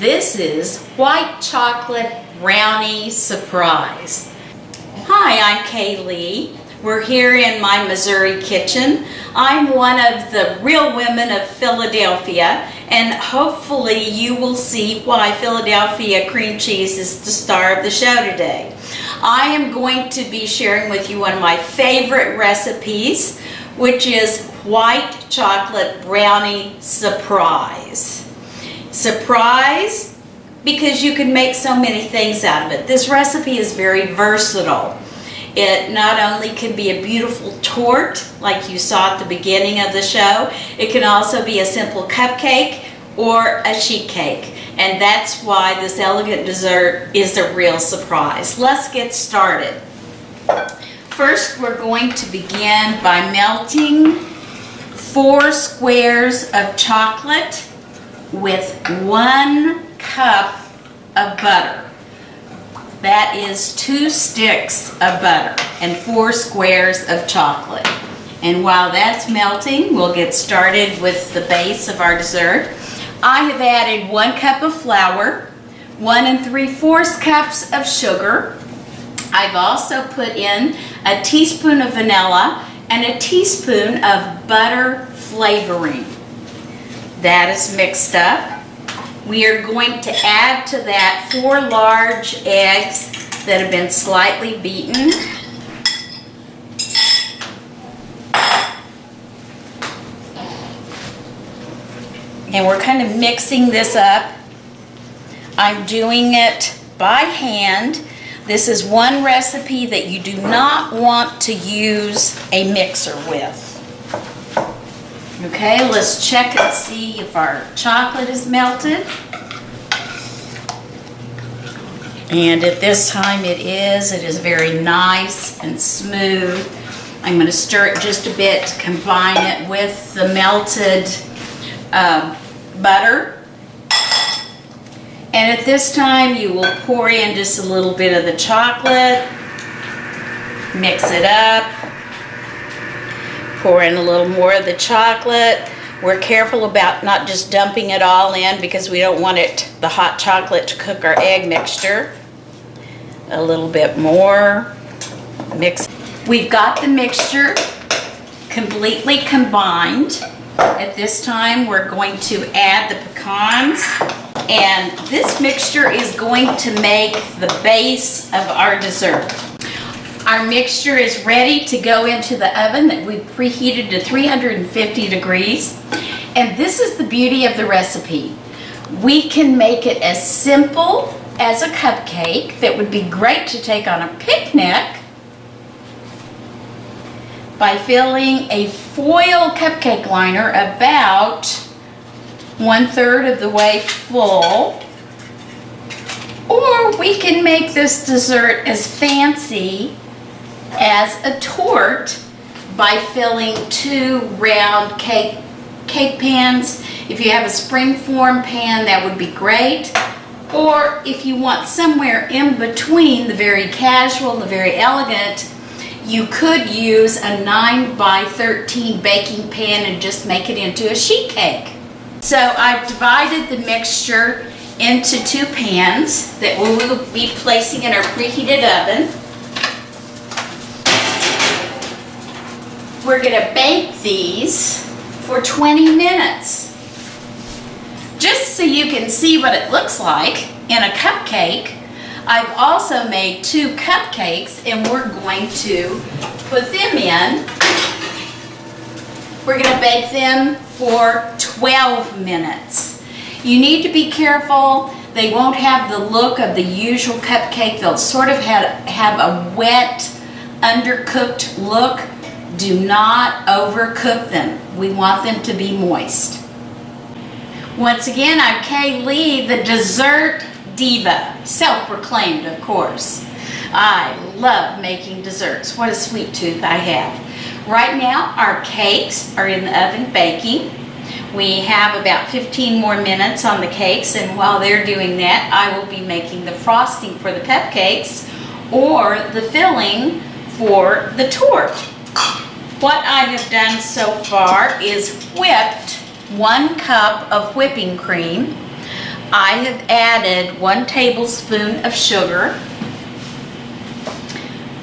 This is White Chocolate Brownie Surprise. Hi, I'm Kaylee. We're here in my Missouri kitchen. I'm one of the real women of Philadelphia, and hopefully you will see why Philadelphia cream cheese is the star of the show today. I am going to be sharing with you one of my favorite recipes, which is White Chocolate Brownie Surprise. Surprise because you can make so many things out of it. This recipe is very versatile. It not only can be a beautiful tort, like you saw at the beginning of the show, it can also be a simple cupcake or a sheet cake. And that's why this elegant dessert is a real surprise. Let's get started. First, we're going to begin by melting 4 squares of chocolate with 1 cup of butter. That is 2 sticks of butter and 4 squares of chocolate. And while that's melting, we'll get started with the base of our dessert. I have added 1 cup of flour, 1 3/4 cups of sugar. I've also put in a teaspoon of vanilla and a teaspoon of butter flavoring. That is mixed up. We are going to add to that 4 large eggs that have been slightly beaten. And we're kind of mixing this up. I'm doing it by hand. This is one recipe that you do not want to use a mixer with. Okay, let's check and see if our chocolate is melted. And at this time it is very nice and smooth. I'm going to stir it just a bit to combine it with the melted butter. And at this time you will pour in just a little bit of the chocolate, mix it up. Pour in a little more of the chocolate. We're careful about not just dumping it all in because we don't want the hot chocolate to cook our egg mixture. A little bit more. Mix. We've got the mixture completely combined. At this time we're going to add the pecans, and this mixture is going to make the base of our dessert. Our mixture is ready to go into the oven that we've preheated to 350 degrees. And this is the beauty of the recipe. We can make it as simple as a cupcake that would be great to take on a picnic by filling a foil cupcake liner about 1/3 of the way full. Or we can make this dessert as fancy as a tort by filling 2 round cake pans. If you have a springform pan, that would be great. Or if you want somewhere in between the very casual and the very elegant, you could use a 9x13 baking pan and just make it into a sheet cake. So I've divided the mixture into 2 pans that we will be placing in our preheated oven. We're going to bake these for 20 minutes. Just so you can see what it looks like in a cupcake, I've also made 2 cupcakes, and we're going to put them in. We're going to bake them for 12 minutes. You need to be careful. They won't have the look of the usual cupcake. They'll sort of have a wet, undercooked look. Do not overcook them. We want them to be moist. Once again, I'm Kaylee, the dessert diva, self-proclaimed, of course. I love making desserts. What a sweet tooth I have. Right now, our cakes are in the oven baking. We have about 15 more minutes on the cakes, and while they're doing that, I will be making the frosting for the cupcakes or the filling for the tort. What I have done so far is whipped 1 cup of whipping cream, I have added 1 tablespoon of sugar.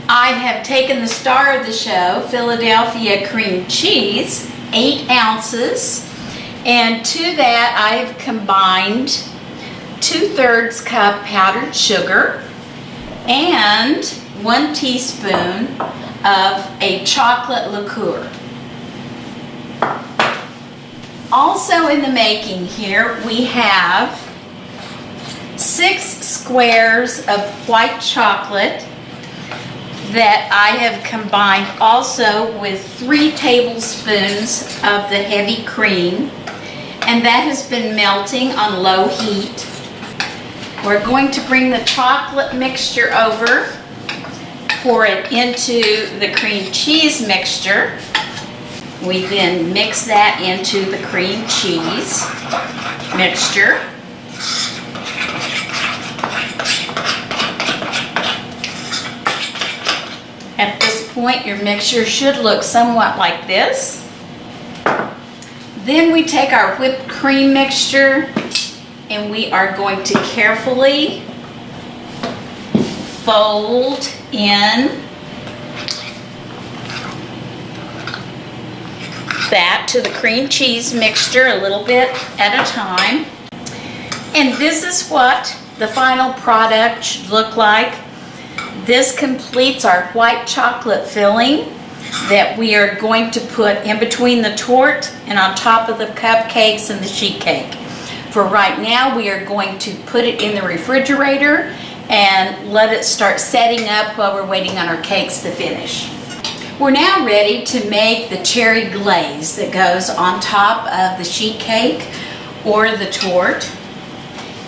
I have taken the star of the show, Philadelphia cream cheese, 8 ounces, and to that I have combined 2/3 cup powdered sugar and 1 teaspoon of a chocolate liqueur. Also in the making here, we have 6 squares of white chocolate that I have combined also with 3 tablespoons of the heavy cream, and that has been melting on low heat. We're going to bring the chocolate mixture over, pour it into the cream cheese mixture. We then mix that into the cream cheese mixture. At this point, your mixture should look somewhat like this. Then we take our whipped cream mixture and we are going to carefully fold in that to the cream cheese mixture a little bit at a time. And this is what the final product should look like. This completes our white chocolate filling that we are going to put in between the torte and on top of the cupcakes and the sheet cake. For right now, we are going to put it in the refrigerator and let it start setting up while we're waiting on our cakes to finish. We're now ready to make the cherry glaze that goes on top of the sheet cake or the torte.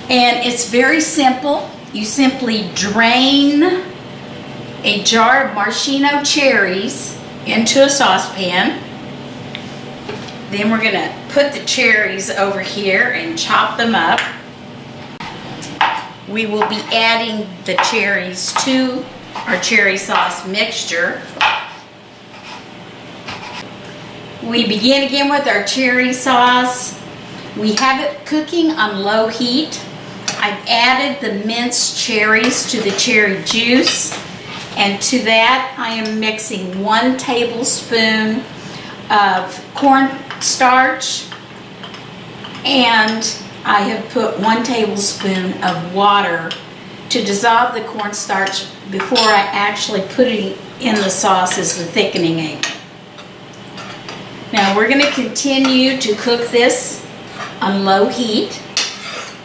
And it's very simple. You simply drain a jar of maraschino cherries into a saucepan. Then we're gonna put the cherries over here and chop them up. We will be adding the cherries to our cherry sauce mixture. We begin again with our cherry sauce. We have it cooking on low heat. I've added the minced cherries to the cherry juice. And to that, I am mixing 1 tablespoon of cornstarch, and I have put 1 tablespoon of water to dissolve the cornstarch before I actually put it in the sauce as the thickening agent. Now we're going to continue to cook this on low heat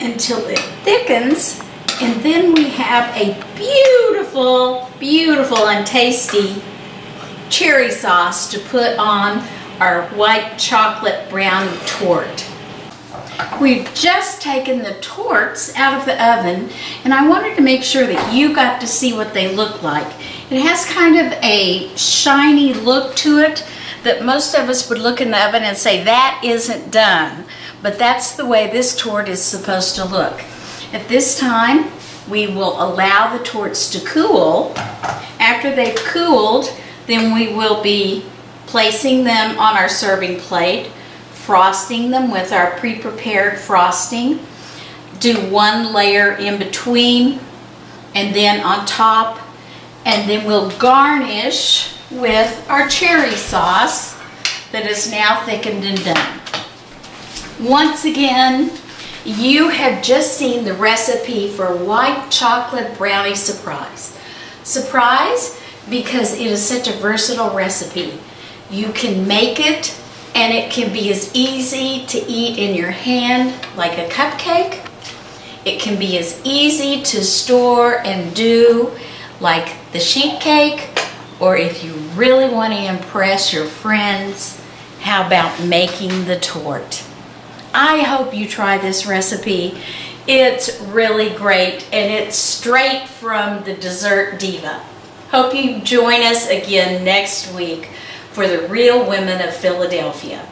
until it thickens. And then we have a beautiful, beautiful and tasty cherry sauce to put on our white chocolate brownie torte. We've just taken the tortes out of the oven, and I wanted to make sure that you got to see what they look like. It has kind of a shiny look to it that most of us would look in the oven and say, that isn't done. But that's the way this torte is supposed to look. At this time, we will allow the tortes to cool. After they've cooled, then we will be placing them on our serving plate, frosting them with our pre-prepared frosting. Do 1 layer in between and then on top, and then we'll garnish with our cherry sauce that is now thickened and done. Once again, you have just seen the recipe for white chocolate brownie surprise. Surprise because it is such a versatile recipe. You can make it and it can be as easy to eat in your hand like a cupcake. It can be as easy to store and do like the sheet cake, or if you really want to impress your friends, how about making the torte? I hope you try this recipe. It's really great and it's straight from the dessert diva. Hope you join us again next week for the Real Women of Philadelphia.